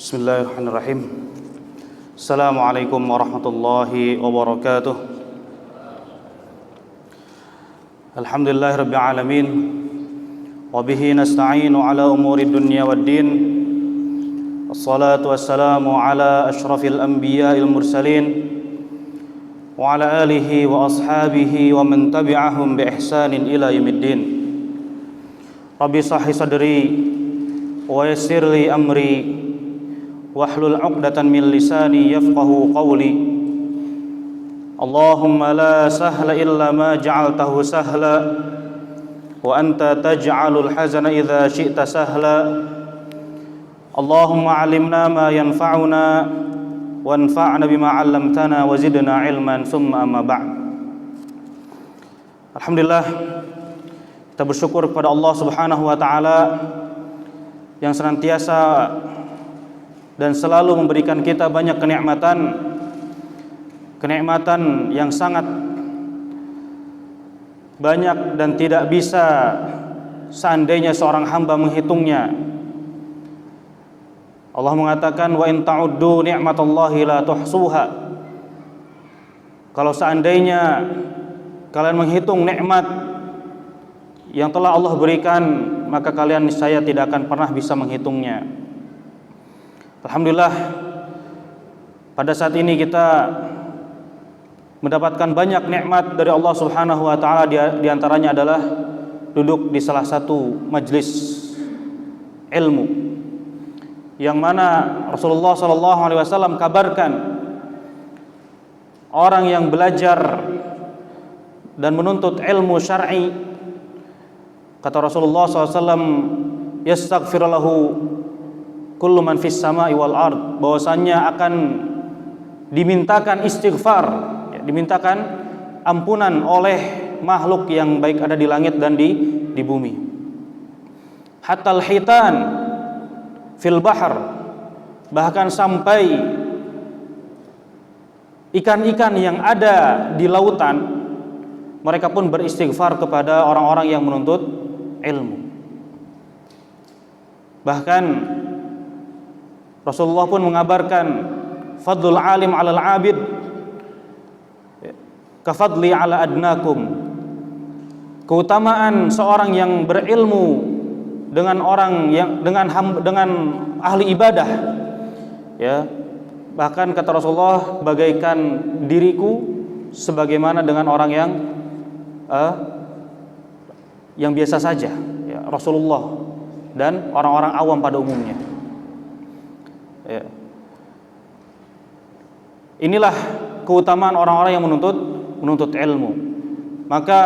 Bismillahirrahmanirrahim. Assalamualaikum warahmatullahi wabarakatuh. Alhamdulillahirabbil alamin. Wa bihi nasta'inu ala umuri dunya waddin. Wassalatu wassalamu ala asyrafil anbiya'il mursalin wa ala alihi wa ashabihi wa man tabi'ahum bi ihsanin ila yaumiddin. Rabbi shrah sadri wa yassir li amri wahlul 'uqdatan min lisani yafqahu qawli. Allahumma la sahla illa ma ja'altahu sahla wa anta taj'alul hazana idza syi'ta sahla. Allahumma 'allimna ma yanfa'una wanfa'na bima 'allamtana wa zidna 'ilman tsumma amma ba'd. Alhamdulillah, kita bersyukur kepada Allah Subhanahu wa taala yang senantiasa dan selalu memberikan kita banyak kenikmatan yang sangat banyak dan tidak bisa seandainya seorang hamba menghitungnya. Allah mengatakan, wa in ta'uddu ni'matallahi la tuhsuha. Kalau seandainya kalian menghitung nikmat yang telah Allah berikan, maka kalian niscaya tidak akan pernah bisa menghitungnya. Alhamdulillah, pada saat ini kita mendapatkan banyak nikmat dari Allah Subhanahu wa taala. Di antaranya adalah duduk di salah satu majelis ilmu yang mana Rasulullah sallallahu alaihi wasallam kabarkan orang yang belajar dan menuntut ilmu syar'i, kata Rasulullah sallallahu alaihi wasallam, yastaghfir lahu kullu man fis sama'i wal ard, bahwasanya akan dimintakan istighfar, dimintakan ampunan oleh makhluk yang baik ada di langit dan di bumi. Hatal hitan fil bahr, bahkan sampai ikan-ikan yang ada di lautan, mereka pun beristighfar kepada orang-orang yang menuntut ilmu. Bahkan Rasulullah pun mengabarkan, fadlul alim 'alal 'abid kafadli 'ala adnakum. Keutamaan seorang yang berilmu dengan orang yang dengan ahli ibadah, ya, bahkan kata Rasulullah, bagaikan diriku sebagaimana dengan orang yang biasa saja, ya, Rasulullah dan orang-orang awam pada umumnya. Ya. Inilah keutamaan orang-orang yang menuntut ilmu. Maka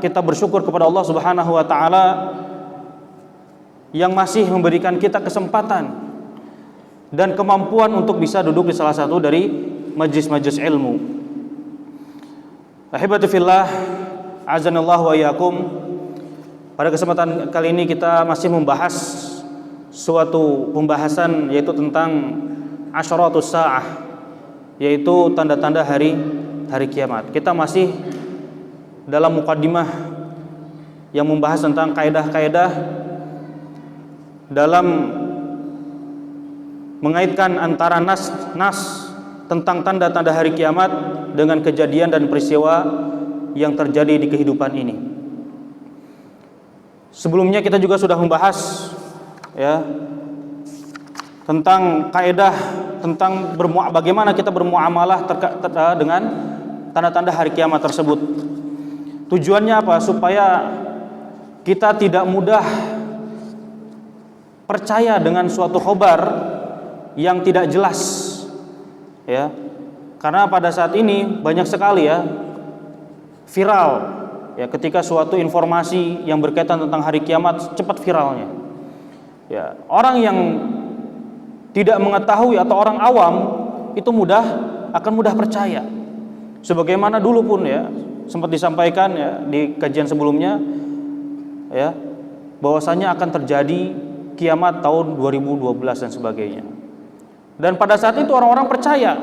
kita bersyukur kepada Allah Subhanahu wa taala yang masih memberikan kita kesempatan dan kemampuan untuk bisa duduk di salah satu dari majlis-majlis ilmu. Ahibati fillah, azanallahu wa iyyakum. Pada kesempatan kali ini kita masih membahas suatu pembahasan, yaitu tentang asyaratus sa'ah, yaitu tanda-tanda hari kiamat. Kita masih dalam muqaddimah yang membahas tentang kaidah-kaidah dalam mengaitkan antara nas tentang tanda-tanda hari kiamat dengan kejadian dan peristiwa yang terjadi di kehidupan ini. Sebelumnya kita juga sudah membahas, ya, tentang kaidah tentang bagaimana kita bermuamalah dengan tanda-tanda hari kiamat tersebut. Tujuannya apa? Supaya kita tidak mudah percaya dengan suatu khabar yang tidak jelas, ya. Karena pada saat ini banyak sekali, ya, viral, ya, ketika suatu informasi yang berkaitan tentang hari kiamat cepat viralnya. Ya, orang yang tidak mengetahui atau orang awam itu akan mudah percaya. Sebagaimana dulu pun, ya, sempat disampaikan, ya, di kajian sebelumnya, ya, bahwasanya akan terjadi kiamat tahun 2012 dan sebagainya. Dan pada saat itu orang-orang percaya,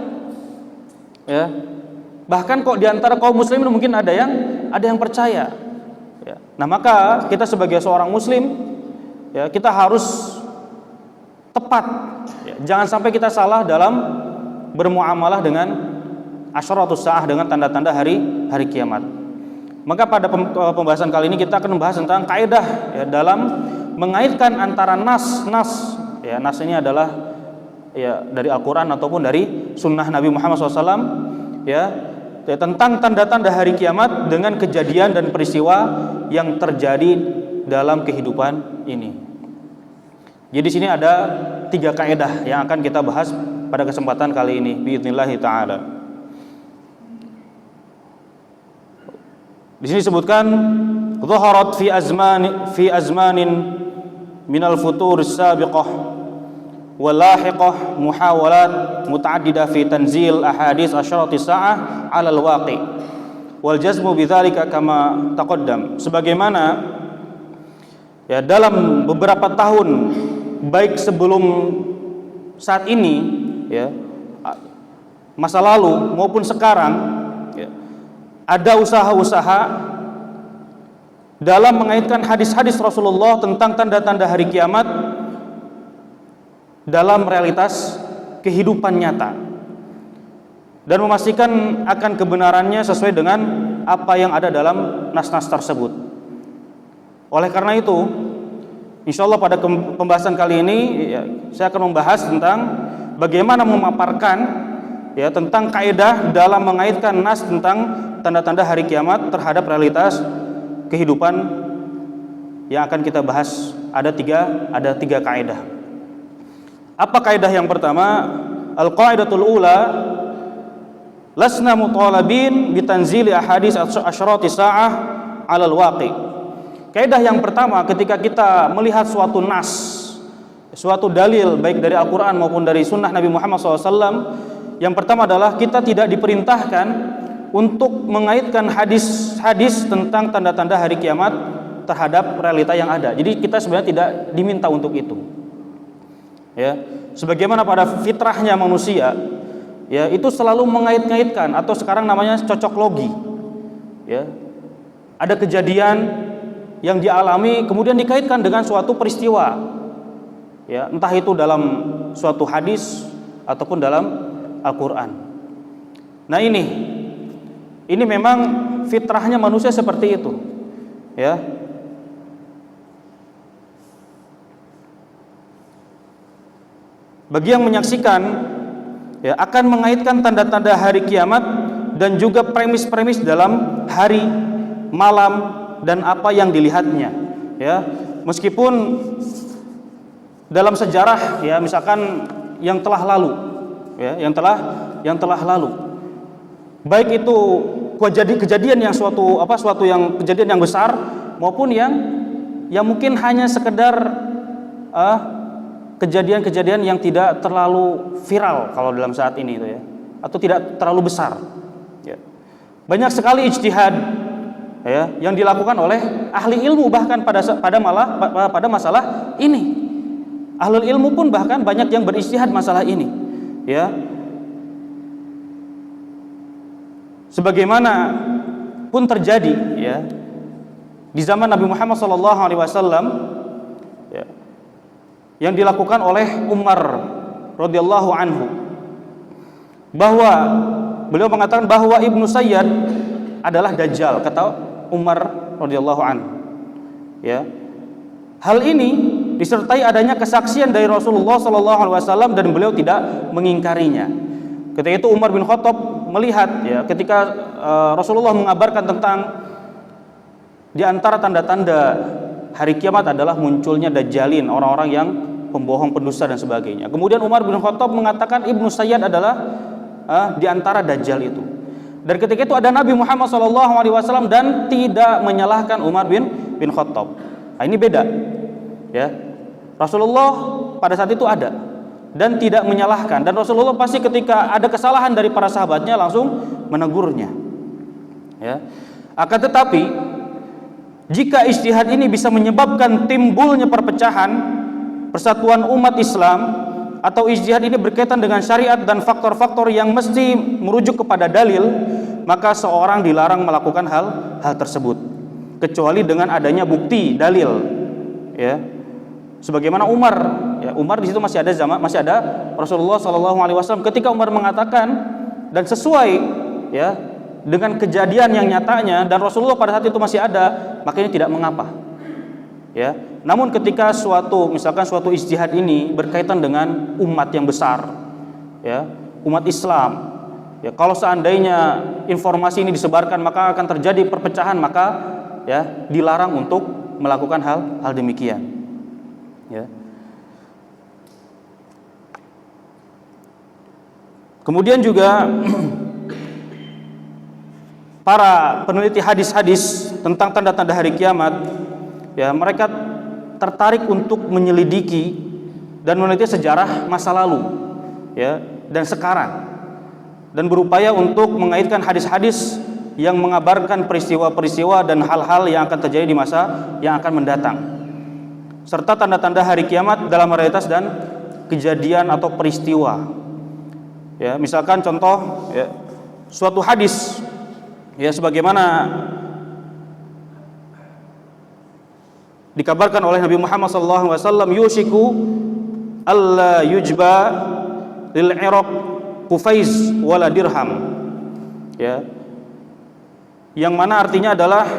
ya. Bahkan kok di antara kaum muslimin mungkin ada yang percaya, ya. Nah, maka kita sebagai seorang muslim, ya, kita harus tepat Ya, jangan sampai kita salah dalam bermuamalah dengan asyratus saah, dengan tanda-tanda hari kiamat. Maka pada pembahasan kali ini kita akan membahas tentang kaidah ya, dalam mengaitkan antara nas. Ya, nas ini adalah ya dari Al-Qur'an ataupun dari sunnah Nabi Muhammad SAW ya, tentang tanda-tanda hari kiamat dengan kejadian dan peristiwa yang terjadi dalam kehidupan ini. Jadi di sini ada 3 kaidah yang akan kita bahas pada kesempatan kali ini biidznillah taala. Di sini disebutkan dhaharat fi azmanin minal futur as-sabiqah wal lahiqah muhawalat muta'addidah fi tanzil ahadits asyratis sa'ah 'ala al-waqi' wal jazmu bidzalika kama taqaddam. Sebagaimana ya dalam beberapa tahun baik sebelum saat ini ya, masa lalu maupun sekarang ya, ada usaha-usaha dalam mengaitkan hadis-hadis Rasulullah tentang tanda-tanda hari kiamat dalam realitas kehidupan nyata dan memastikan akan kebenarannya sesuai dengan apa yang ada dalam nas-nas tersebut. Oleh karena itu, insyaallah pada pembahasan kali ini ya, saya akan membahas tentang bagaimana memaparkan ya tentang kaidah dalam mengaitkan nas tentang tanda-tanda hari kiamat terhadap realitas kehidupan yang akan kita bahas. Ada tiga kaidah. Apa kaidah yang pertama? Al-qaidatul ula, lasna mutalabin bitanzili ahadits asyratis sa'ah 'alal waqi'. Kaidah yang pertama, ketika kita melihat suatu nas, suatu dalil baik dari Al-Qur'an maupun dari sunnah Nabi Muhammad SAW, yang pertama adalah kita tidak diperintahkan untuk mengaitkan hadis-hadis tentang tanda-tanda hari kiamat terhadap realita yang ada. Jadi kita sebenarnya tidak diminta untuk itu. Ya, sebagaimana pada fitrahnya manusia, ya itu selalu mengait-ngaitkan atau sekarang namanya cocok logi. Ya, ada kejadian yang dialami kemudian dikaitkan dengan suatu peristiwa. Ya, entah itu dalam suatu hadis ataupun dalam Al-Qur'an. Nah, ini memang fitrahnya manusia seperti itu. Ya. Bagi yang menyaksikan ya akan mengaitkan tanda-tanda hari kiamat dan juga premis-premis dalam hari, malam dan apa yang dilihatnya. Ya, meskipun dalam sejarah ya misalkan yang telah lalu ya, yang telah lalu, baik itu kejadian yang suatu kejadian yang besar maupun yang mungkin hanya sekedar kejadian-kejadian yang tidak terlalu viral kalau dalam saat ini itu ya, atau tidak terlalu besar. Ya. Banyak sekali ijtihad ya yang dilakukan oleh ahli ilmu bahkan pada masalah ini. Ahlul ilmu pun bahkan banyak yang berijtihad masalah ini. Ya. Sebagaimana pun terjadi ya di zaman Nabi Muhammad SAW ya, yang dilakukan oleh Umar radhiyallahu anhu, bahwa beliau mengatakan bahwa Ibnu Sayyad adalah Dajjal, kata Umar radhiyallahu anhu. Ya, hal ini disertai adanya kesaksian dari Rasulullah SAW dan beliau tidak mengingkarinya. Ketika itu Umar bin Khattab melihat ya ketika Rasulullah mengabarkan tentang di antara tanda-tanda hari kiamat adalah munculnya Dajjalin, orang-orang yang pembohong, pendusta dan sebagainya. Kemudian Umar bin Khattab mengatakan Ibnu Sayyad adalah di antara Dajjal itu. Dan ketika itu ada Nabi Muhammad SAW dan tidak menyalahkan Umar bin Khattab. Nah, ini beda. Ya, Rasulullah pada saat itu ada dan tidak menyalahkan. Dan Rasulullah pasti ketika ada kesalahan dari para sahabatnya langsung menegurnya. Ya, akan tetapi jika ijtihad ini bisa menyebabkan timbulnya perpecahan persatuan umat Islam, atau ijtihad ini berkaitan dengan syariat dan faktor-faktor yang mesti merujuk kepada dalil, maka seorang dilarang melakukan hal tersebut kecuali dengan adanya bukti dalil. Ya, sebagaimana Umar ya, Umar di situ masih ada Rasulullah SAW. Ketika Umar mengatakan dan sesuai ya dengan kejadian yang nyatanya dan Rasulullah pada saat itu masih ada, maka ini tidak mengapa. Ya. Namun ketika misalkan suatu ijtihad ini berkaitan dengan umat yang besar, ya, umat Islam, ya, kalau seandainya informasi ini disebarkan maka akan terjadi perpecahan, maka ya dilarang untuk melakukan hal demikian. Ya. Kemudian juga para peneliti hadis-hadis tentang tanda-tanda hari kiamat, ya, mereka tertarik untuk menyelidiki dan meneliti sejarah masa lalu, ya, dan sekarang, dan berupaya untuk mengaitkan hadis-hadis yang mengabarkan peristiwa-peristiwa dan hal-hal yang akan terjadi di masa yang akan mendatang, serta tanda-tanda hari kiamat dalam realitas dan kejadian atau peristiwa. Ya, misalkan contoh, ya, suatu hadis, ya, sebagaimana dikabarkan oleh Nabi Muhammad SAW, yushiku alla yujba lil Iraq Qufaiz wala dirham, ya, yang mana artinya adalah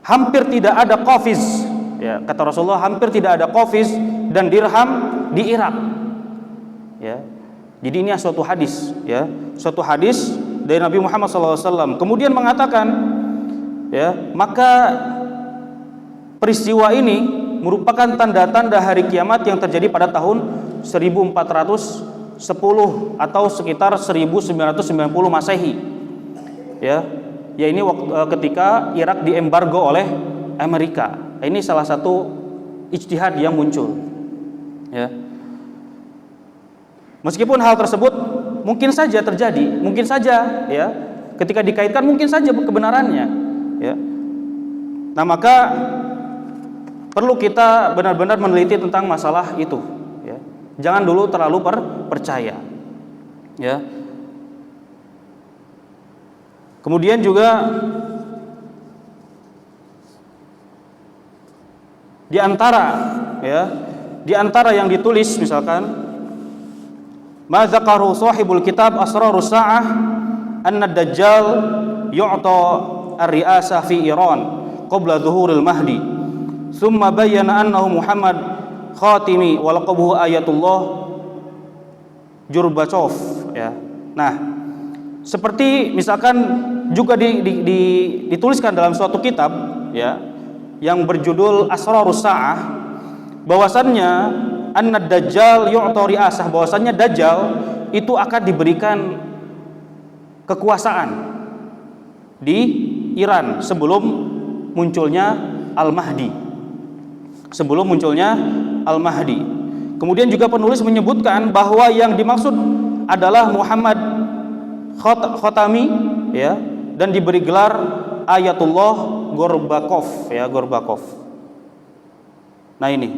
hampir tidak ada qafiz, ya, kata Rasulullah, hampir tidak ada qafiz dan dirham di Irak. Ya, jadi ini suatu hadis, ya, suatu hadis dari Nabi Muhammad SAW. Kemudian mengatakan, ya, maka peristiwa ini merupakan tanda-tanda hari kiamat yang terjadi pada tahun 1410 atau sekitar 1990 Masehi. Ya, ini ketika Irak diembargo oleh Amerika. Ini salah satu ijtihad yang muncul. Ya. Meskipun hal tersebut mungkin saja terjadi, mungkin saja, ya, ketika dikaitkan mungkin saja kebenarannya, ya. Nah, maka perlu kita benar-benar meneliti tentang masalah itu, ya. Jangan dulu terlalu percaya, ya. Kemudian juga di antara yang ditulis, misalkan ma dzakarahu sahibul kitab asrarus sa'ah anna ad-dajjal yu'ta ar-ri'asah fi Iran qabla dhuhuril mahdi thumma bayyana annahu Muhammad khatimi wa laqabuhu ayatullah Jurbachov, ya. Nah, seperti misalkan juga dituliskan dalam suatu kitab, ya, yang berjudul Asrarus Sa'ah, bahwasannya An-Dajjal yu'ta ri'asah, bahwasannya Dajjal itu akan diberikan kekuasaan di Iran sebelum munculnya Al-Mahdi. Kemudian juga penulis menyebutkan bahwa yang dimaksud adalah Muhammad Khatami, ya, dan diberi gelar Ayatullah Gorbakov, ya, Gorbakov. Nah, ini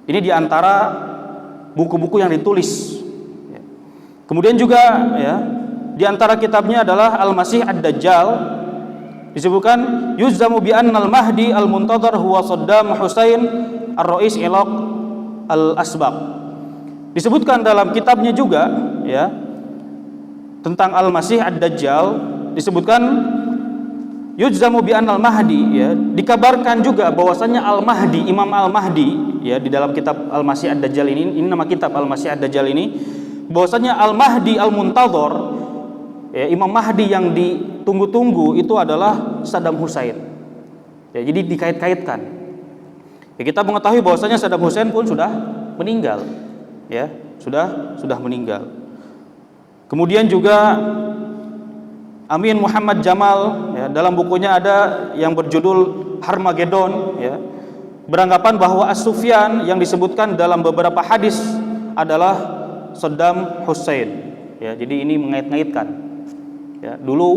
diantara buku-buku yang ditulis. Ya. Kemudian juga, ya, diantara kitabnya adalah Al-Masih Ad-Dajjal. Disebutkan yuzzamu bi annal mahdi al-muntadhar huwa Saddam Hussein ar-Rais Iraq al-Asbaq. Disebutkan dalam kitabnya juga, ya, tentang Al-Masih Ad-Dajjal, disebutkan yujzamu bi annal mahdi, ya, dikabarkan juga bahwasanya Al-Mahdi, Imam Al-Mahdi, ya, di dalam kitab Al-Masih Ad-Dajjal ini nama kitab Al-Masih Ad-Dajjal ini, bahwasanya Al-Mahdi Al-Muntadhar, ya, Imam Mahdi yang ditunggu-tunggu itu adalah Saddam Hussein. Ya, jadi dikait-kaitkan. Ya, kita mengetahui bahwasanya Saddam Hussein pun sudah meninggal, ya, sudah meninggal. Kemudian juga Amin Muhammad Jamal, ya, dalam bukunya ada yang berjudul Harmagedon, ya, beranggapan bahwa As-Sufyan yang disebutkan dalam beberapa hadis adalah Saddam Hussein, ya. Jadi ini mengait-ngaitkan, ya. Dulu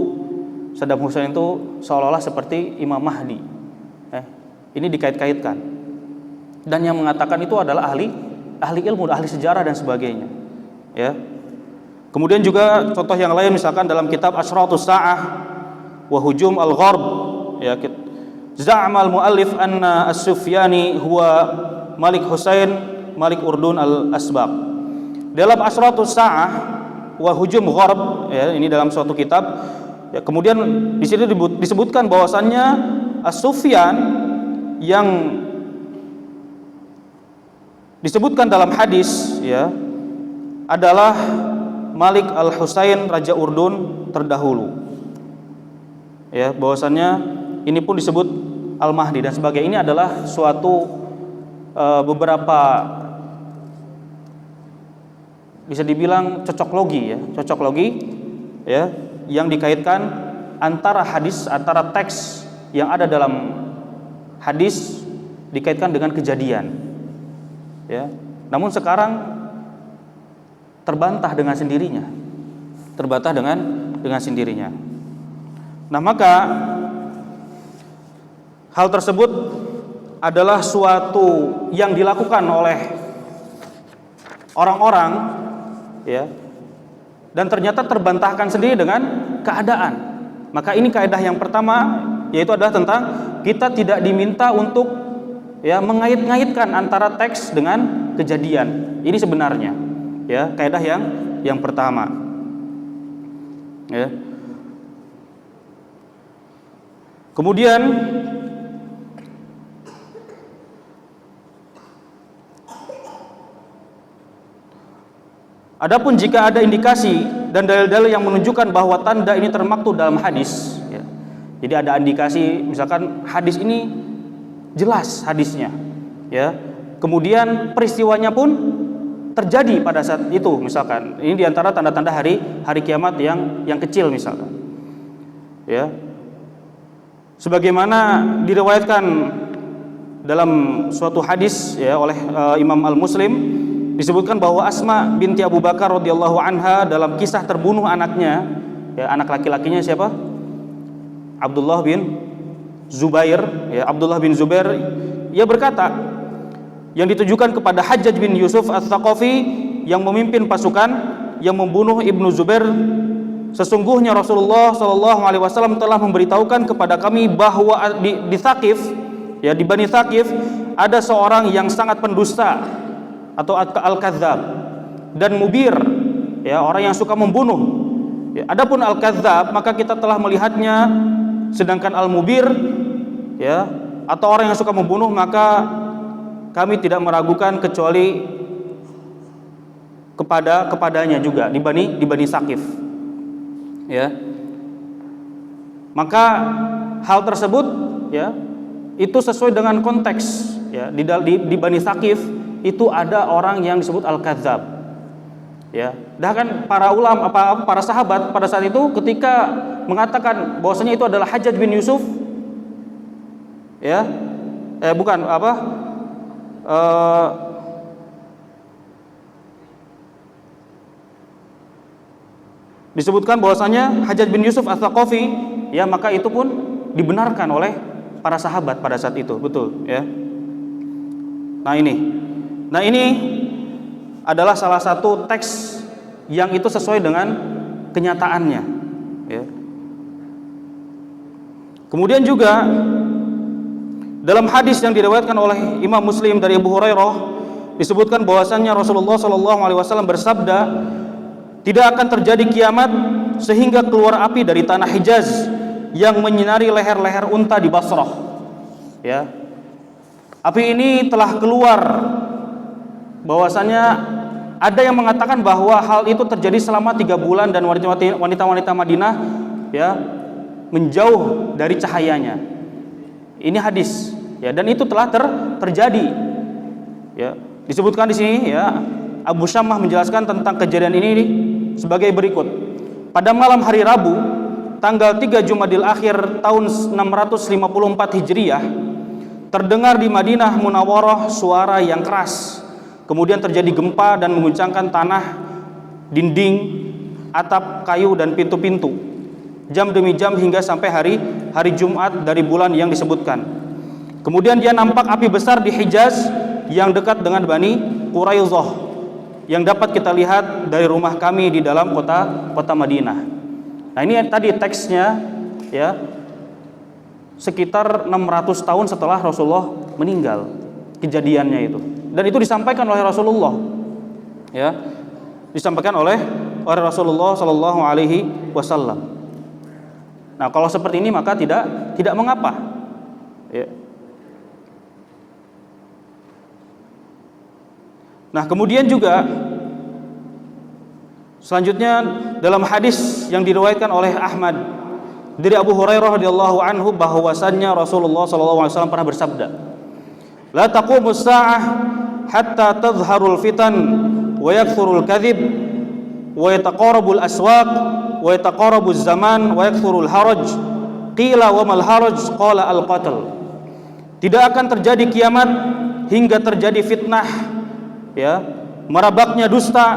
Saddam Hussein itu seolah-olah seperti Imam Mahdi, ini dikait-kaitkan, dan yang mengatakan itu adalah ahli ilmu, ahli sejarah dan sebagainya, ya. Kemudian juga contoh yang lain, misalkan dalam kitab Asratus Sa'ah wa Hujum al-Gharb, ya, za'ama al-muallif anna as-Sufyani huwa Malik Husain, Malik Urdun al-Asbaq. Dalam Asratus Sa'ah wa Hujum Gharb, ya, ini dalam suatu kitab, ya, kemudian di situ disebutkan bahwasannya As-Sufyan yang disebutkan dalam hadis, ya, adalah Malik al-Husain Raja Urdun terdahulu. Ya, bahwasannya ini pun disebut Al-Mahdi dan sebagainya. Ini adalah suatu beberapa bisa dibilang cocok logi, ya, yang dikaitkan antara teks yang ada dalam hadis dikaitkan dengan kejadian, ya. Namun sekarang terbantah dengan sendirinya. Nah, maka hal tersebut adalah suatu yang dilakukan oleh orang-orang, ya, dan ternyata terbantahkan sendiri dengan keadaan. Maka ini kaidah yang pertama, yaitu adalah tentang kita tidak diminta untuk, ya, mengait-ngaitkan antara teks dengan kejadian. Ini sebenarnya, ya, kaidah yang pertama, ya. Kemudian adapun jika ada indikasi dan dalil-dalil yang menunjukkan bahwa tanda ini termaktub dalam hadis, ya. Jadi ada indikasi, misalkan hadis ini jelas hadisnya, ya. Kemudian peristiwanya pun terjadi pada saat itu, misalkan ini diantara tanda-tanda hari kiamat yang kecil, misalkan, ya. Sebagaimana diriwayatkan dalam suatu hadis, ya, oleh Imam Al-Muslim, disebutkan bahwa Asma binti Abu Bakar radhiyallahu anha dalam kisah terbunuh anaknya, ya, anak laki-lakinya siapa? Abdullah bin Zubair, ya, Abdullah bin Zubair, ia berkata, yang ditujukan kepada Hajjaj bin Yusuf Ats-Tsaqafi yang memimpin pasukan yang membunuh Ibnu Zubair, sesungguhnya Rasulullah SAW telah memberitahukan kepada kami bahwa di Tsaqif, ya, di Bani Tsaqif ada seorang yang sangat pendusta atau al-kadzdzab dan mubir, ya, orang yang suka membunuh. Ya, adapun al-kadzdzab maka kita telah melihatnya, sedangkan al-mubir, ya, atau orang yang suka membunuh, maka kami tidak meragukan kecuali kepadanya juga di Bani Tsaqif, ya. Maka hal tersebut, ya, itu sesuai dengan konteks, ya. Di Bani Tsaqif itu ada orang yang disebut al-kadzdzab, ya. Bahkan para ulama, para sahabat pada saat itu ketika mengatakan bahwasanya itu adalah Hajjaj bin Yusuf, ya, disebutkan bahwasanya Hajjaj bin Yusuf Ats-Tsaqafi, ya, maka itu pun dibenarkan oleh para sahabat pada saat itu, betul, ya. Nah ini adalah salah satu teks yang itu sesuai dengan kenyataannya, ya. Kemudian juga dalam hadis yang diriwayatkan oleh Imam Muslim dari Abu Hurairah disebutkan bahwasannya Rasulullah SAW bersabda, tidak akan terjadi kiamat sehingga keluar api dari tanah Hijaz yang menyinari leher-leher unta di Basrah, ya. Api ini telah keluar, bahwasannya ada yang mengatakan bahwa hal itu terjadi selama 3 bulan dan wanita-wanita Madinah, ya, menjauh dari cahayanya. Ini hadis, ya, dan itu telah terjadi, ya. Disebutkan di sini, ya, Abu Syamah menjelaskan tentang kejadian ini sebagai berikut. Pada malam hari Rabu, tanggal 3 Jumadil Akhir tahun 654 Hijriah, terdengar di Madinah Munawwarah suara yang keras. Kemudian terjadi gempa dan mengguncangkan tanah, dinding, atap kayu dan pintu-pintu, jam demi jam hingga sampai hari Jumat dari bulan yang disebutkan. Kemudian dia nampak api besar di Hijaz yang dekat dengan Bani Quraidzah, yang dapat kita lihat dari rumah kami di dalam kota Madinah. Nah, ini tadi teksnya, ya, sekitar 600 tahun setelah Rasulullah meninggal, kejadiannya itu. Dan itu disampaikan oleh Rasulullah. Ya. Disampaikan oleh Rasulullah sallallahu alaihi wasallam. Nah, kalau seperti ini maka tidak mengapa. Ya. Nah, kemudian juga selanjutnya dalam hadis yang diriwayatkan oleh Ahmad dari Abu Hurairah radhiyallahu anhu bahwasannya Rasulullah sallallahu alaihi wasallam pernah bersabda, "La taqumus sa'ah hatta tadhharul fitan wa yakthurul kadhib wa yataqarabul aswaq wa yataqarabuz zaman wa yakthurul haraj." Qila wa mal haraj? Qala al-qatl. Tidak akan terjadi kiamat hingga terjadi fitnah, ya, merebaknya dusta,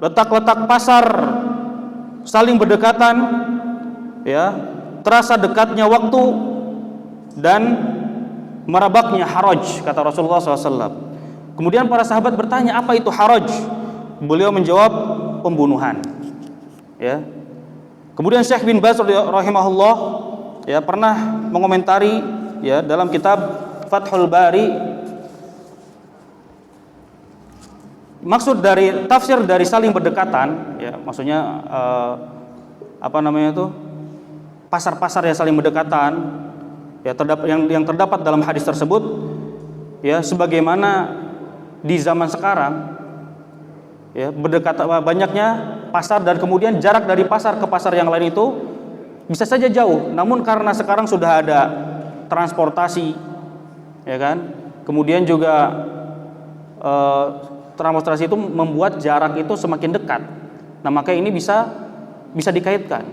letak-letak pasar saling berdekatan, ya, terasa dekatnya waktu, dan merebaknya haraj, kata Rasulullah SAW. Kemudian para sahabat bertanya, apa itu haraj? Beliau menjawab, pembunuhan. Ya. Kemudian Syekh bin Baz rahimahullah, ya, pernah mengomentari, ya, dalam kitab Fathul Bari, maksud dari tafsir dari saling berdekatan, ya, maksudnya pasar-pasar yang saling berdekatan, ya, yang terdapat dalam hadis tersebut, ya, sebagaimana di zaman sekarang, ya, banyaknya pasar, dan kemudian jarak dari pasar ke pasar yang lain itu bisa saja jauh, namun karena sekarang sudah ada transportasi, ya kan, kemudian juga transportasi itu membuat jarak itu semakin dekat. Nah, maka ini bisa dikaitkan.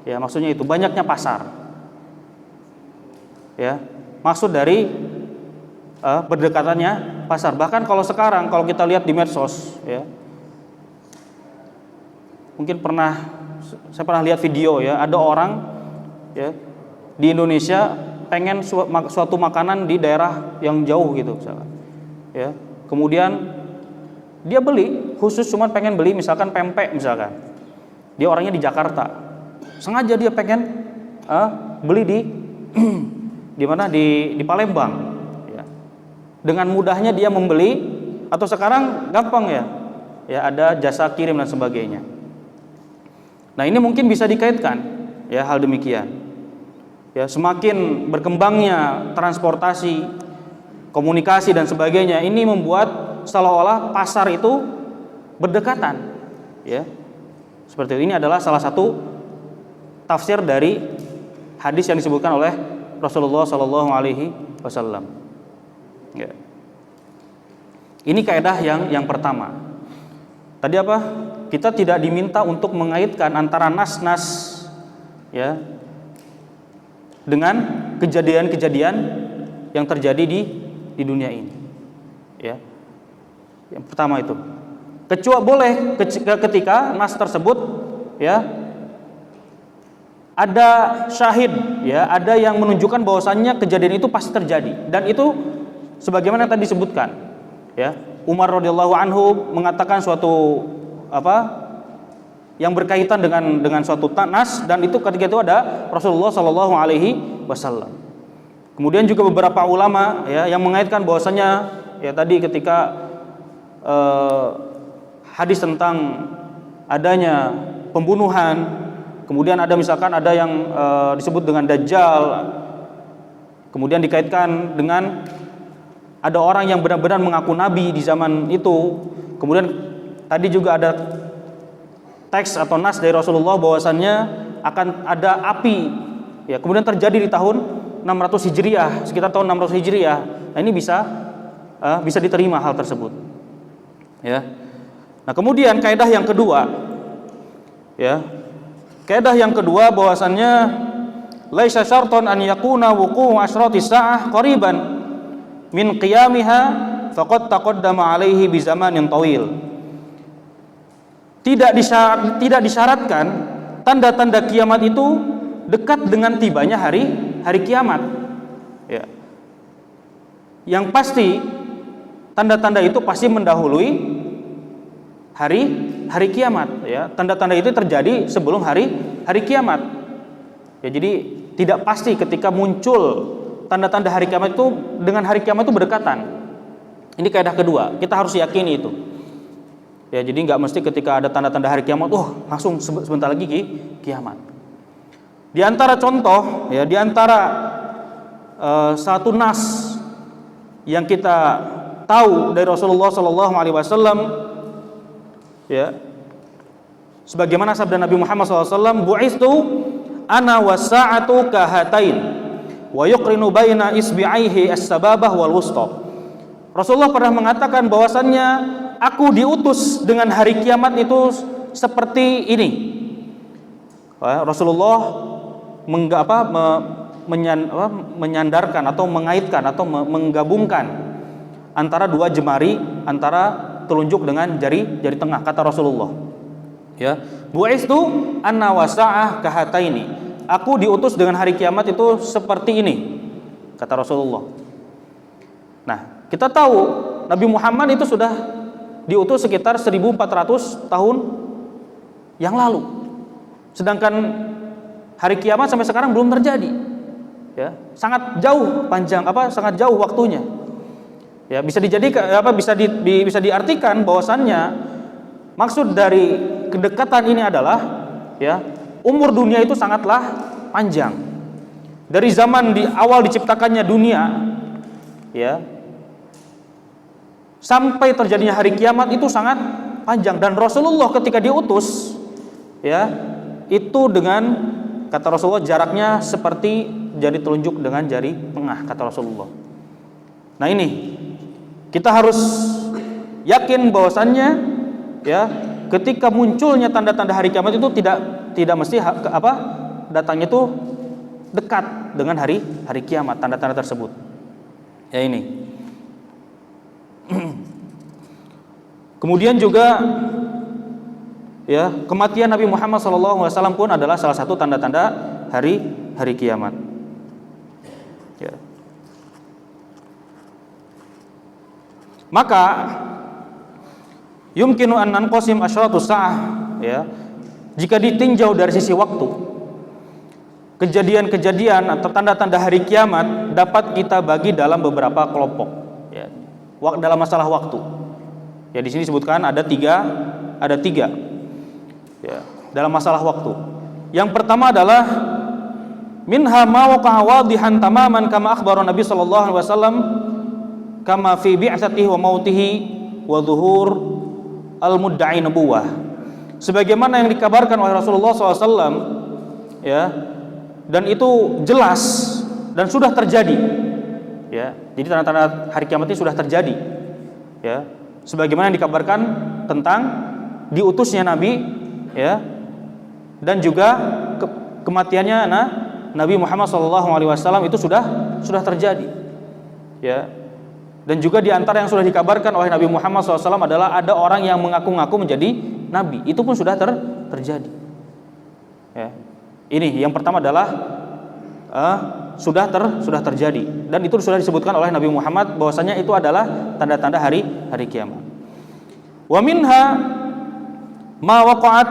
Ya, maksudnya itu banyaknya pasar. Ya, maksud dari berdekatannya pasar. Bahkan kalau sekarang kalau kita lihat di medsos, ya, mungkin saya pernah lihat video, ya, ada orang, ya, di Indonesia pengen suatu makanan di daerah yang jauh gitu misalkan. Ya, kemudian dia beli khusus cuma pengen beli misalkan pempek misalkan. Dia orangnya di Jakarta. Sengaja dia pengen beli di mana di Palembang, ya. Dengan mudahnya dia membeli, atau sekarang gampang, ya. Ya, ada jasa kirim dan sebagainya. Nah, ini mungkin bisa dikaitkan, ya, hal demikian. Ya, semakin berkembangnya transportasi, komunikasi dan sebagainya, ini membuat seolah-olah pasar itu berdekatan, ya. Seperti ini adalah salah satu tafsir dari hadis yang disebutkan oleh Rasulullah sallallahu alaihi wasallam. Ya. Ini kaidah yang pertama. Tadi apa? Kita tidak diminta untuk mengaitkan antara nas-nas, ya, dengan kejadian-kejadian yang terjadi di dunia ini. Ya. Yang pertama itu. Kecuali boleh ketika nas tersebut, ya, ada syahid, ya, ada yang menunjukkan bahwasannya kejadian itu pasti terjadi, dan itu sebagaimana tadi disebutkan, ya. Umar radhiyallahu anhu mengatakan suatu yang berkaitan dengan suatu nas, dan itu ketika itu ada Rasulullah sallallahu alaihi wasallam. Kemudian juga beberapa ulama, ya, yang mengaitkan bahwasannya, ya, tadi ketika hadis tentang adanya pembunuhan, kemudian ada misalkan ada yang disebut dengan Dajjal, kemudian dikaitkan dengan ada orang yang benar-benar mengaku nabi di zaman itu. Kemudian tadi juga ada teks atau nas dari Rasulullah bahwasannya akan ada api, ya, kemudian terjadi di tahun 600 Hijriah, sekitar tahun 600 Hijriah. Nah, ini bisa diterima hal tersebut. Ya. Nah, kemudian kaidah yang kedua, ya. Kaidah yang kedua bahwasannya laisa syarton an yakuna wuqu'u asyrati sa'ah qariban min qiyamiha faqad taqaddama alaihi bi zamanin tawil. Tidak disyaratkan tanda-tanda kiamat itu dekat dengan tibanya hari kiamat. Ya. Yang pasti tanda-tanda itu pasti mendahului hari kiamat, ya. Tanda-tanda itu terjadi sebelum hari kiamat. Ya, jadi tidak pasti ketika muncul tanda-tanda hari kiamat itu dengan hari kiamat itu berdekatan. Ini kaidah kedua, kita harus yakini itu. Ya, jadi nggak mesti ketika ada tanda-tanda hari kiamat, langsung sebentar lagi kiamat. Di antara contoh, ya, di antara satu nas yang kita tahu dari Rasulullah Shallallahu Alaihi Wasallam, ya, sebagaimana sabda Nabi Muhammad SAW, bu'istu ana wasa'atu kahatain wa yuqrinu baina isbi'aihi as-sababah wal wusta. Rasulullah pernah mengatakan bahwasannya aku diutus dengan hari kiamat itu seperti ini. Rasulullah menyandarkan atau mengaitkan atau menggabungkan antara dua jemari, antara telunjuk dengan jari tengah, kata Rasulullah. Ya, bu'istu anna wasa'ah kahataini. Aku diutus dengan hari kiamat itu seperti ini, kata Rasulullah. Nah, kita tahu Nabi Muhammad itu sudah diutus sekitar 1400 tahun yang lalu. Sedangkan hari kiamat sampai sekarang belum terjadi. Ya, sangat jauh sangat jauh waktunya. Ya, bisa diartikan bahwasannya maksud dari kedekatan ini adalah, ya, umur dunia itu sangatlah panjang. Dari zaman di awal diciptakannya dunia, ya, sampai terjadinya hari kiamat itu sangat panjang. Dan Rasulullah ketika diutus, ya, itu dengan, kata Rasulullah, jaraknya seperti jari telunjuk dengan jari tengah, kata Rasulullah. Nah, ini kita harus yakin bahwasannya, ya, ketika munculnya tanda-tanda hari kiamat itu tidak mesti datangnya itu dekat dengan hari kiamat, tanda-tanda tersebut. Ya, ini. Kemudian juga, ya, kematian Nabi Muhammad SAW pun adalah salah satu tanda-tanda hari kiamat. Ya. Maka yumkinu an nanqasim asyratus sa'ah, ya, jika ditinjau dari sisi waktu, kejadian-kejadian atau tanda-tanda hari kiamat dapat kita bagi dalam beberapa kelompok, ya, dalam masalah waktu. Ya, di sini disebutkan ada tiga, ya, dalam masalah waktu. Yang pertama adalah minha ma waqa'a wadihan tamaman kama akhbara Nabi sallallahu alaihi wasallam kama fi bi'tsatihi wa mautihi wa zuhur al-mudda'i nubuwah. Sebagaimana yang dikabarkan oleh Rasulullah SAW, ya, dan itu jelas dan sudah terjadi, ya. Jadi tanda-tanda hari kiamat ini sudah terjadi, ya. Sebagaimana yang dikabarkan tentang diutusnya Nabi, ya, dan juga kematiannya Nabi Muhammad SAW itu sudah terjadi, ya. Dan juga di antara yang sudah dikabarkan oleh Nabi Muhammad SAW adalah ada orang yang mengaku-ngaku menjadi Nabi. Itu pun sudah terjadi. Ya. Ini yang pertama adalah sudah terjadi. Dan itu sudah disebutkan oleh Nabi Muhammad bahwasanya itu adalah tanda-tanda hari kiamat. Wa minha ma waqa'at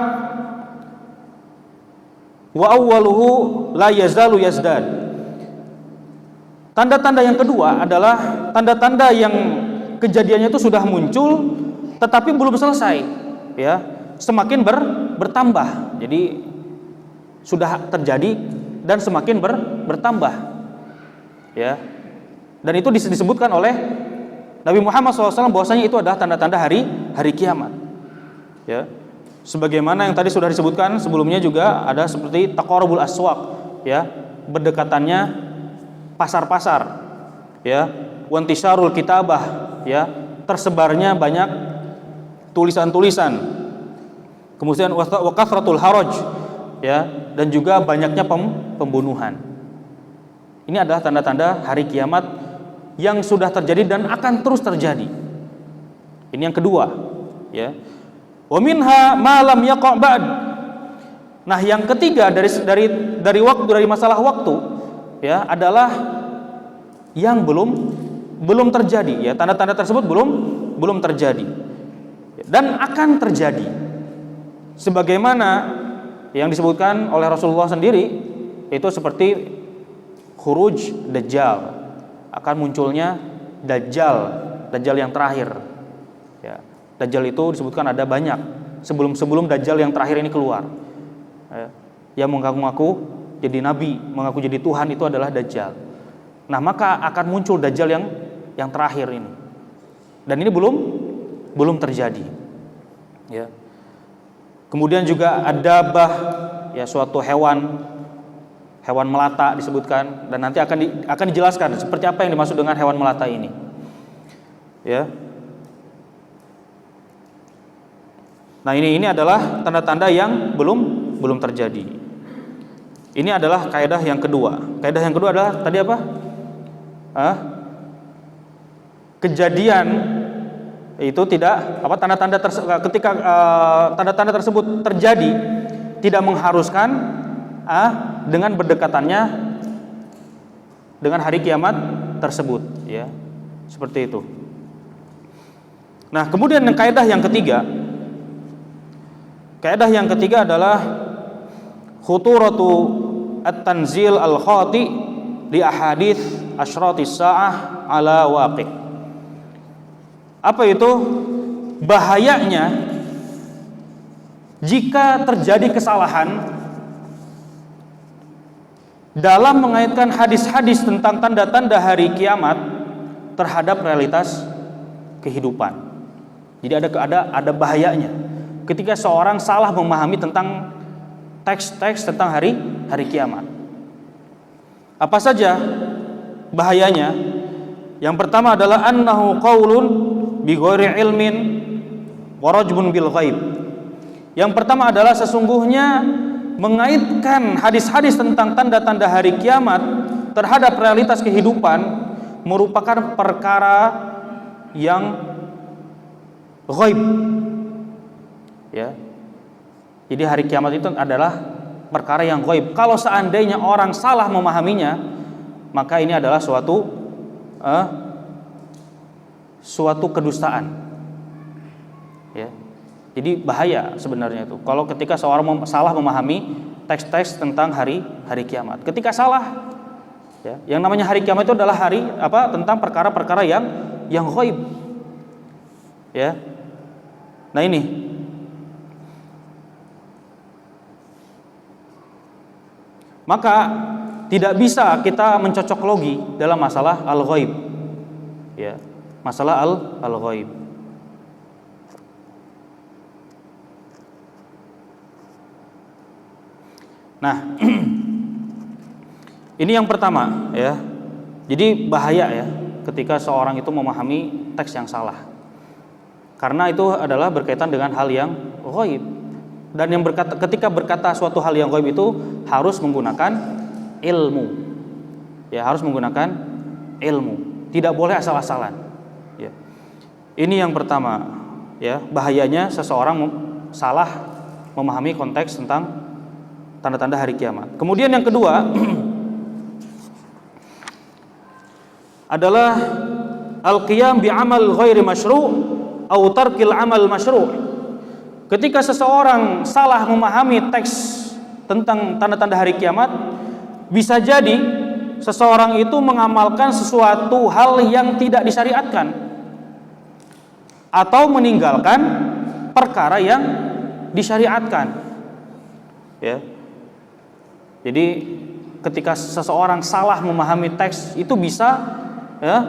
wa awwaluhu la yazalu yazdad. Tanda-tanda yang kedua adalah tanda-tanda yang kejadiannya itu sudah muncul tetapi belum selesai, ya, semakin bertambah. Jadi sudah terjadi dan semakin bertambah, ya. Dan itu disebutkan oleh Nabi Muhammad SAW bahwasanya itu adalah tanda-tanda hari kiamat, ya. Sebagaimana yang tadi sudah disebutkan sebelumnya juga ada seperti taqarrubul aswaq, ya, berdekatannya pasar-pasar, ya, wantisharul kitabah, ya, tersebarnya banyak tulisan-tulisan, kemudian wa kathratul haraj, ya, dan juga banyaknya pembunuhan. Ini adalah tanda-tanda hari kiamat yang sudah terjadi dan akan terus terjadi. Ini yang kedua, ya. Wa minha ma lam yaqa' ba'd. Nah, yang ketiga dari masalah waktu, ya, adalah yang belum terjadi, ya, tanda-tanda tersebut belum terjadi dan akan terjadi sebagaimana yang disebutkan oleh Rasulullah sendiri, itu seperti khuruj Dajjal, akan munculnya Dajjal yang terakhir. Ya, Dajjal itu disebutkan ada banyak sebelum Dajjal yang terakhir ini keluar. Ya, yang mengaku jadi nabi, mengaku jadi Tuhan itu adalah Dajjal. Nah, maka akan muncul Dajjal yang terakhir ini. Dan ini belum terjadi. Ya. Kemudian juga ad-dabbah, ya, suatu hewan melata disebutkan, dan nanti akan dijelaskan seperti apa yang dimaksud dengan hewan melata ini. Ya. Nah, ini adalah tanda-tanda yang belum terjadi. Ini adalah kaidah yang kedua. Kaidah yang kedua adalah tadi apa? Kejadian itu tidak tanda-tanda ketika tanda-tanda tersebut terjadi tidak mengharuskan dengan berdekatannya dengan hari kiamat tersebut, ya. Seperti itu. Nah, kemudian kaidah yang ketiga. Kaidah yang ketiga adalah khuturatu at-tanzil al-khati li ahadits asyratis sa'ah ala waqi'. Apa itu? Bahayanya jika terjadi kesalahan dalam mengaitkan hadis-hadis tentang tanda-tanda hari kiamat terhadap realitas kehidupan. Jadi ada bahayanya ketika seorang salah memahami tentang teks-teks tentang hari kiamat. Apa saja bahayanya? Yang pertama adalah annahu qaulun bi ghairi ilmin wa rajbun bil ghaib. Yang pertama adalah sesungguhnya mengaitkan hadis-hadis tentang tanda-tanda hari kiamat terhadap realitas kehidupan merupakan perkara yang ghaib. Ya. Jadi hari kiamat itu adalah perkara yang ghaib. Kalau seandainya orang salah memahaminya, maka ini adalah suatu kedustaan. Ya. Jadi bahaya sebenarnya itu. Kalau ketika seorang salah memahami teks-teks tentang hari kiamat. Ketika salah, ya, yang namanya hari kiamat itu adalah tentang perkara-perkara yang ghaib. Ya. Nah, ini maka tidak bisa kita mencocok logi dalam masalah al-ghaib. Ya, masalah al-ghaib. Nah, ini yang pertama, ya. Jadi bahaya, ya, ketika seorang itu memahami teks yang salah. Karena itu adalah berkaitan dengan hal yang ghaib. Dan ketika berkata suatu hal yang ghaib itu harus menggunakan ilmu. Ya, harus menggunakan ilmu. Tidak boleh asal-asalan. Ya. Ini yang pertama, ya, bahayanya seseorang salah memahami konteks tentang tanda-tanda hari kiamat. Kemudian yang kedua adalah al-qiyam bi amal ghairi masyru' atau tarkil amal masyru'. Ketika seseorang salah memahami teks tentang tanda-tanda hari kiamat, bisa jadi seseorang itu mengamalkan sesuatu hal yang tidak disyariatkan atau meninggalkan perkara yang disyariatkan. Ya. Jadi ketika seseorang salah memahami teks itu bisa, ya,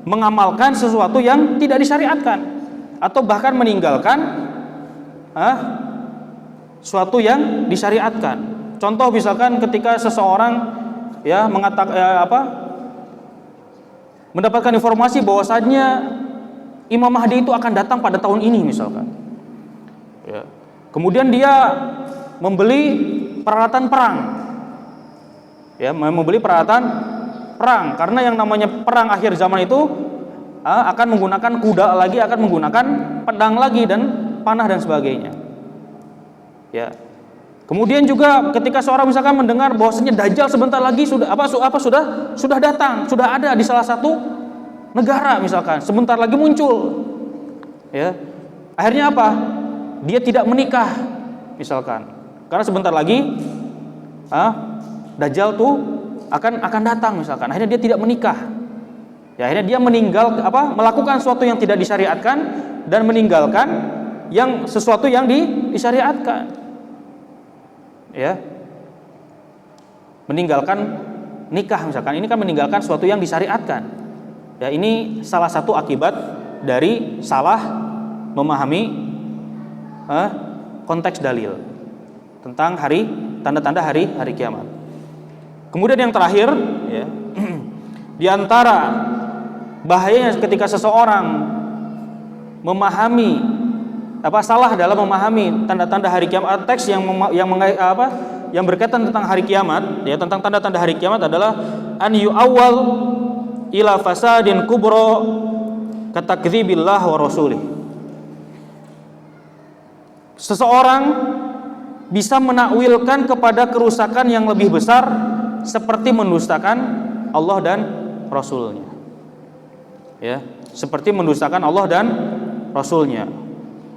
mengamalkan sesuatu yang tidak disyariatkan atau bahkan meninggalkan suatu yang disyariatkan. Contoh misalkan ketika seseorang, ya, mendapatkan informasi bahwasannya Imam Mahdi itu akan datang pada tahun ini misalkan. Ya. Kemudian dia membeli peralatan perang. Ya, membeli peralatan perang karena yang namanya perang akhir zaman itu akan menggunakan kuda lagi, akan menggunakan pedang lagi dan panah dan sebagainya. Ya. Kemudian juga ketika seorang misalkan mendengar bahwasanya Dajjal sebentar lagi sudah datang, sudah ada di salah satu negara misalkan, sebentar lagi muncul. Ya. Akhirnya apa? Dia tidak menikah misalkan. Karena sebentar lagi Dajjal tuh akan datang misalkan. Akhirnya dia tidak menikah. Ya, akhirnya dia melakukan sesuatu yang tidak disyariatkan dan meninggalkan sesuatu yang disyariatkan. Ya. Meninggalkan nikah misalkan. Ini kan meninggalkan sesuatu yang disyariatkan. Ya, ini salah satu akibat dari salah memahami konteks dalil tentang tanda-tanda hari kiamat. Kemudian yang terakhir, ya, di antara bahayanya ketika seseorang memahami salah dalam memahami tanda-tanda hari kiamat, teks yang berkaitan tentang hari kiamat, ya, tentang tanda-tanda hari kiamat adalah an yu'awwal ila fasadin kubra katakdzibillah wa rasulih. Seseorang bisa menakwilkan kepada kerusakan yang lebih besar seperti mendustakan Allah dan Rasulnya. Ya, seperti mendustakan Allah dan Rasulnya.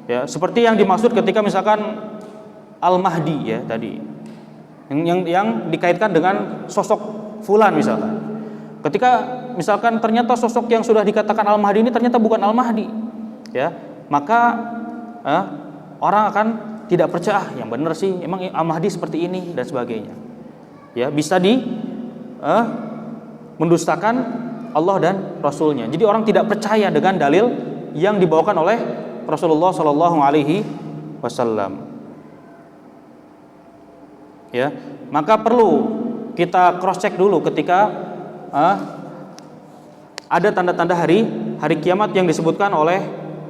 Ya, seperti yang dimaksud ketika misalkan Al-Mahdi, ya, tadi. Yang dikaitkan dengan sosok fulan misalkan. Ketika misalkan ternyata sosok yang sudah dikatakan Al-Mahdi ini ternyata bukan Al-Mahdi, ya, maka orang akan tidak percaya, yang benar sih emang Al-Mahdi seperti ini dan sebagainya. Ya, bisa mendustakan Allah dan Rasulnya. Jadi orang tidak percaya dengan dalil yang dibawakan oleh Rasulullah Shallallahu Alaihi Wasallam. Ya, maka perlu kita cross check dulu ketika ada tanda-tanda hari kiamat yang disebutkan oleh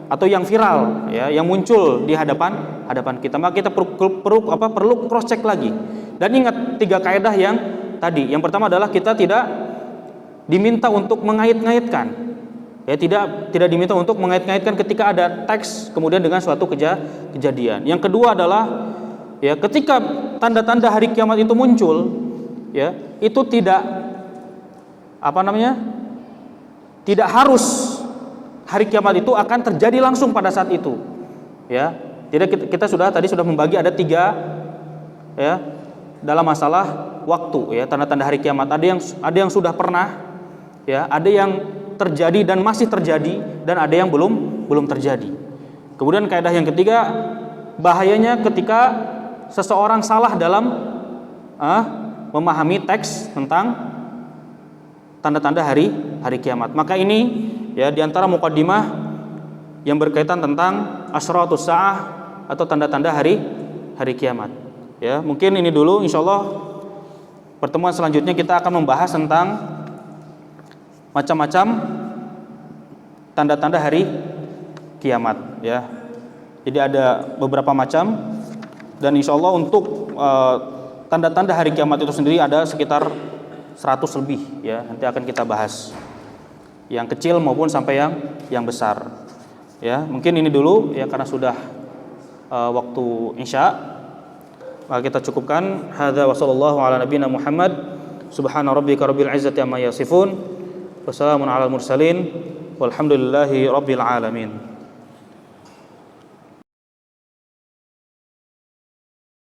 atau yang viral, ya, yang muncul di hadapan kita. Maka kita perlu cross check lagi. Dan ingat 3 kaidah yang tadi. Yang pertama adalah kita tidak diminta untuk mengait-ngaitkan. Ya, tidak diminta untuk mengait-ngaitkan ketika ada teks kemudian dengan suatu kejadian. Yang kedua adalah, ya, ketika tanda-tanda hari kiamat itu muncul, ya, itu tidak harus hari kiamat itu akan terjadi langsung pada saat itu. Ya, kita sudah membagi ada 3, ya, dalam masalah waktu, ya, tanda-tanda hari kiamat. Ada yang sudah pernah, ya, ada yang terjadi dan masih terjadi, dan ada yang belum terjadi. Kemudian kaidah yang ketiga, bahayanya ketika seseorang salah dalam memahami teks tentang tanda-tanda hari kiamat. Maka ini, ya, diantara muqaddimah yang berkaitan tentang asyratus sa'ah atau tanda-tanda hari kiamat. Ya, mungkin ini dulu. Insyaallah pertemuan selanjutnya kita akan membahas tentang macam-macam tanda-tanda hari kiamat, ya. Jadi ada beberapa macam, dan insyaallah untuk tanda-tanda hari kiamat itu sendiri ada sekitar 100 lebih, ya. Nanti akan kita bahas yang kecil maupun sampai yang besar. Ya, mungkin ini dulu, ya, karena sudah waktu Isya. Maka kita cukupkan. Hadza wa sallallahu ala nabiyyina Muhammad. Subhana rabbika rabbil izzati amma yasifun. Wassalamun alal mursalin. Walhamdulillahi rabbil alamin.